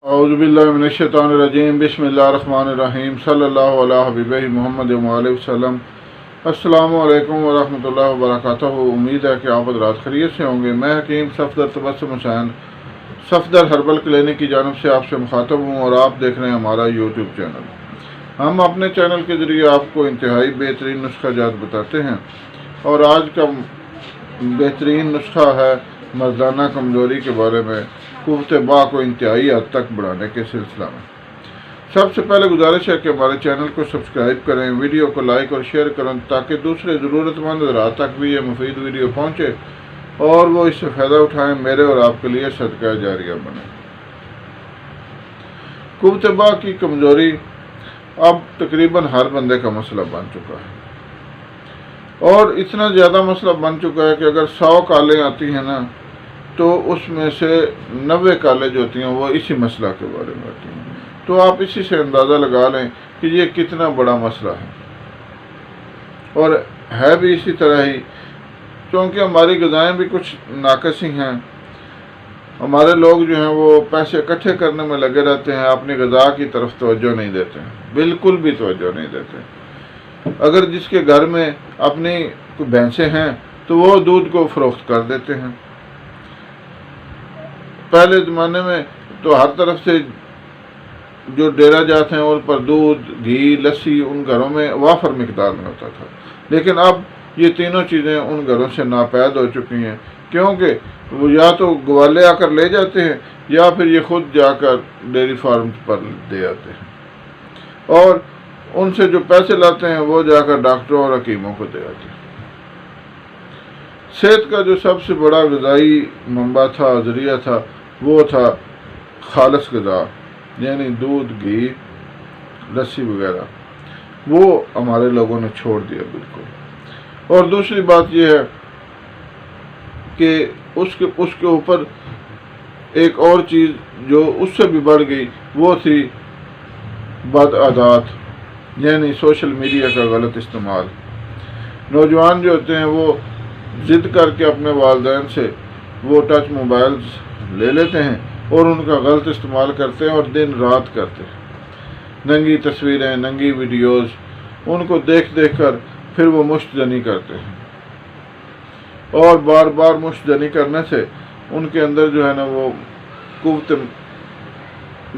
اعوذ باللہ من الشیطان الرجیم بسم اللہ الرحمن الرحیم صلی اللہ علیہ حبیبہ محمد علیہ وسلم۔ السلام علیکم ورحمۃ اللہ وبرکاتہ۔ امید ہے کہ آپ حضرات خیریت سے ہوں گے۔ میں حکیم صفدر تبسم حسین صفدر ہربل کلینک کی جانب سے آپ سے مخاطب ہوں اور آپ دیکھ رہے ہیں ہمارا یوٹیوب چینل۔ ہم اپنے چینل کے ذریعے آپ کو انتہائی بہترین نسخہ جات بتاتے ہیں اور آج کا بہترین نسخہ ہے مردانہ کمزوری کے بارے میں، قوت با کو انتہائی حد تک بڑھانے کے سلسلہ میں۔ سب سے پہلے گزارش ہے کہ ہمارے چینل کو سبسکرائب کریں، ویڈیو کو لائک اور شیئر کریں تاکہ دوسرے ضرورت مند حضرات تک بھی یہ مفید ویڈیو پہنچے اور وہ اس سے فائدہ اٹھائیں، میرے اور آپ کے لیے صدقہ جاریہ بنے۔ قوت با کی کمزوری اب تقریباً ہر بندے کا مسئلہ بن چکا ہے اور اتنا زیادہ مسئلہ بن چکا ہے کہ اگر 100 کالیں آتی ہیں نا تو اس میں سے 90 کالیں جو ہوتی ہیں وہ اسی مسئلہ کے بارے میں آتی ہیں۔ تو آپ اسی سے اندازہ لگا لیں کہ یہ کتنا بڑا مسئلہ ہے، اور ہے بھی اسی طرح ہی، کیونکہ ہماری غذائیں بھی کچھ ناقص ہی ہیں۔ ہمارے لوگ جو ہیں وہ پیسے اکٹھے کرنے میں لگے رہتے ہیں، اپنی غذا کی طرف توجہ نہیں دیتے ہیں، بالکل بھی توجہ نہیں دیتے۔ اگر جس کے گھر میں اپنی کوئی بھینسیں ہیں تو وہ دودھ کو فروخت کر دیتے ہیں۔ پہلے زمانے میں تو ہر طرف سے جو ڈیرا جات ہیں ان پر دودھ، گھی، لسی ان گھروں میں وافر مقدار میں ہوتا تھا، لیکن اب یہ تینوں چیزیں ان گھروں سے ناپید ہو چکی ہیں، کیونکہ وہ یا تو گوالے آ کر لے جاتے ہیں یا پھر یہ خود جا کر ڈیری فارم پر دے آتے ہیں، اور ان سے جو پیسے لاتے ہیں وہ جا کر ڈاکٹروں اور حکیموں کو دے آتے ہیں۔ صحت کا جو سب سے بڑا غذائی منبع تھا، ذریعہ تھا، وہ تھا خالص غذا، یعنی دودھ، گھی، لسی وغیرہ، وہ ہمارے لوگوں نے چھوڑ دیا بالکل۔ اور دوسری بات یہ ہے کہ اس کے اوپر ایک اور چیز جو اس سے بھی بڑھ گئی وہ تھی بد عادات، یعنی سوشل میڈیا کا غلط استعمال۔ نوجوان جو ہوتے ہیں وہ ضد کر کے اپنے والدین سے وہ ٹچ موبائلز لے لیتے ہیں اور ان کا غلط استعمال کرتے ہیں اور دن رات کرتے ہیں۔ ننگی تصویریں، ننگی ویڈیوز، ان کو دیکھ دیکھ کر پھر وہ مشت زنی کرتے ہیں، اور بار بار مشت زنی کرنے سے ان کے اندر جو ہے نا وہ قوت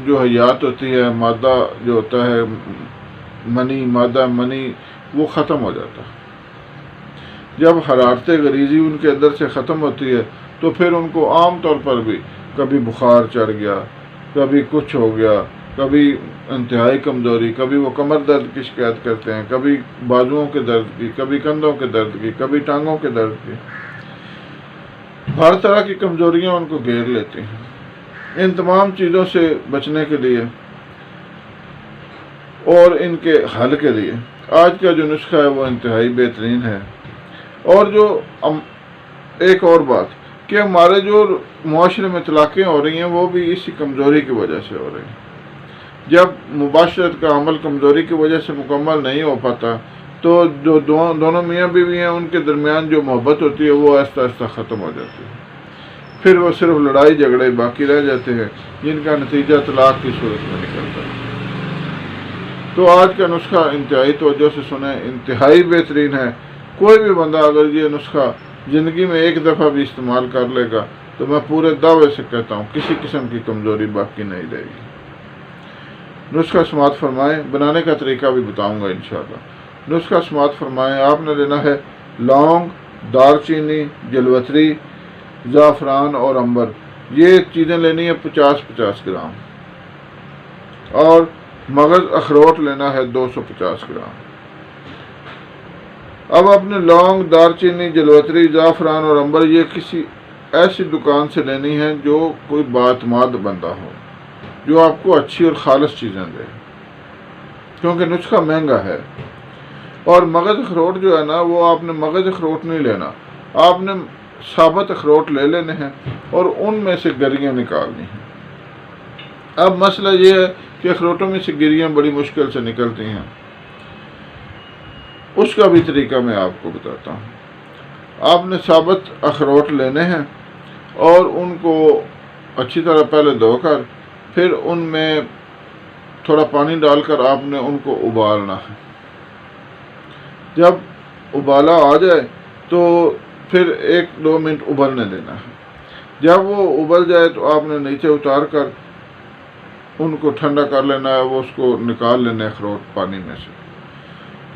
جو حیات ہوتی ہے، مادہ جو ہوتا ہے مادہ منی، وہ ختم ہو جاتا ہے۔ جب حرارت غریزی ان کے اندر سے ختم ہوتی ہے تو پھر ان کو عام طور پر بھی کبھی بخار چڑھ گیا، کبھی کچھ ہو گیا، کبھی انتہائی کمزوری، کبھی وہ کمر درد کی شکایت کرتے ہیں، کبھی بازوؤں کے درد کی، کبھی کندھوں کے درد کی، کبھی ٹانگوں کے درد کی، ہر طرح کی کمزوریاں ان کو گھیر لیتی ہیں۔ ان تمام چیزوں سے بچنے کے لیے اور ان کے حل کے لیے آج کا جو نسخہ ہے وہ انتہائی بہترین ہے۔ اور جو ایک اور بات کہ ہمارے جو معاشرے میں طلاقیں ہو رہی ہیں وہ بھی اسی کمزوری کی وجہ سے ہو رہی ہیں۔ جب مباشرت کا عمل کمزوری کی وجہ سے مکمل نہیں ہو پاتا تو جو دونوں میاں بیوی ہیں ان کے درمیان جو محبت ہوتی ہے وہ آہستہ آہستہ ختم ہو جاتی ہے، پھر وہ صرف لڑائی جھگڑے باقی رہ جاتے ہیں جن کا نتیجہ طلاق کی صورت میں نکلتا ہے۔ تو آج کا نسخہ انتہائی توجہ سے سنیں، انتہائی بہترین ہے۔ کوئی بھی بندہ اگر یہ نسخہ زندگی میں ایک دفعہ بھی استعمال کر لے گا تو میں پورے دعوے سے کہتا ہوں کسی قسم کی کمزوری باقی نہیں رہے گی۔ نسخہ سماعت فرمائیں، بنانے کا طریقہ بھی بتاؤں گا انشاءاللہ۔ نسخہ سماعت فرمائیں، آپ نے لینا ہے لونگ، دار چینی، جلوتری، زعفران اور عنبر، یہ چیزیں لینی ہے 50 گرام، اور مغز اخروٹ لینا ہے 250 گرام۔ اب اپنے لونگ، دار چینی، جلوتری، زعفران اور عنبر یہ کسی ایسی دکان سے لینی ہے جو کوئی باعتماد بندہ ہو، جو آپ کو اچھی اور خالص چیزیں دے، کیونکہ نسخہ مہنگا ہے۔ اور مغز اخروٹ جو ہے نا وہ آپ نے مغز اخروٹ نہیں لینا، آپ نے ثابت اخروٹ لے لینے ہیں اور ان میں سے گریاں نکالنی ہیں۔ اب مسئلہ یہ ہے کہ اخروٹوں میں سے گریاں بڑی مشکل سے نکلتی ہیں، اس کا بھی طریقہ میں آپ کو بتاتا ہوں۔ آپ نے ثابت اخروٹ لینے ہیں اور ان کو اچھی طرح پہلے دھو کر پھر ان میں تھوڑا پانی ڈال کر آپ نے ان کو ابالنا ہے۔ جب ابالا آ جائے تو پھر 1-2 منٹ ابلنے دینا ہے۔ جب وہ ابل جائے تو آپ نے نیچے اتار کر ان کو ٹھنڈا کر لینا ہے، وہ اس کو نکال لینا ہے اخروٹ پانی میں سے۔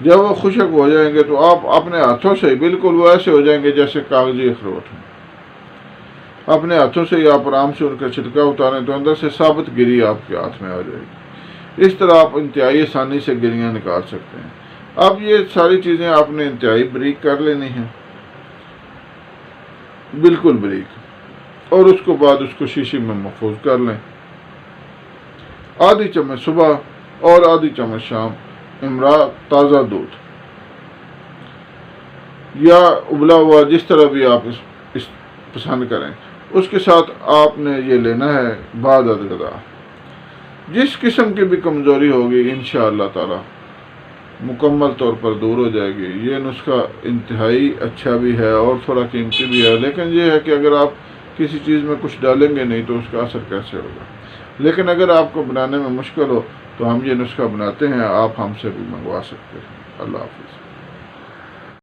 جب وہ خشک ہو جائیں گے تو آپ اپنے ہاتھوں سے بالکل ویسے ہو جائیں گے جیسے کاغذی اخروٹ ہیں، اپنے ہاتھوں سے ہی آپ آرام سے ان کا چھلکا اتاریں تو اندر سے ثابت گری آپ کے ہاتھ میں آ جائے گی۔ اس طرح آپ انتہائی آسانی سے گریاں نکال سکتے ہیں۔ اب یہ ساری چیزیں آپ نے انتہائی بریک کر لینی ہیں، بالکل بریک، اور اس کو بعد اس کو شیشے میں محفوظ کر لیں۔ آدھی چمچ صبح اور آدھی چمچ شام امرا تازہ دودھ یا ابلا ہوا، جس طرح بھی آپ اس پسند کریں، اس کے ساتھ آپ نے یہ لینا ہے بعد از غذا۔ جس قسم کی بھی کمزوری ہوگی انشاءاللہ تعالی مکمل طور پر دور ہو جائے گی۔ یہ نسخہ انتہائی اچھا بھی ہے اور تھوڑا قیمتی بھی ہے، لیکن یہ ہے کہ اگر آپ کسی چیز میں کچھ ڈالیں گے نہیں تو اس کا اثر کیسے ہوگا۔ لیکن اگر آپ کو بنانے میں مشکل ہو تو ہم یہ نسخہ بناتے ہیں، آپ ہم سے بھی منگوا سکتے ہیں۔ اللہ حافظ۔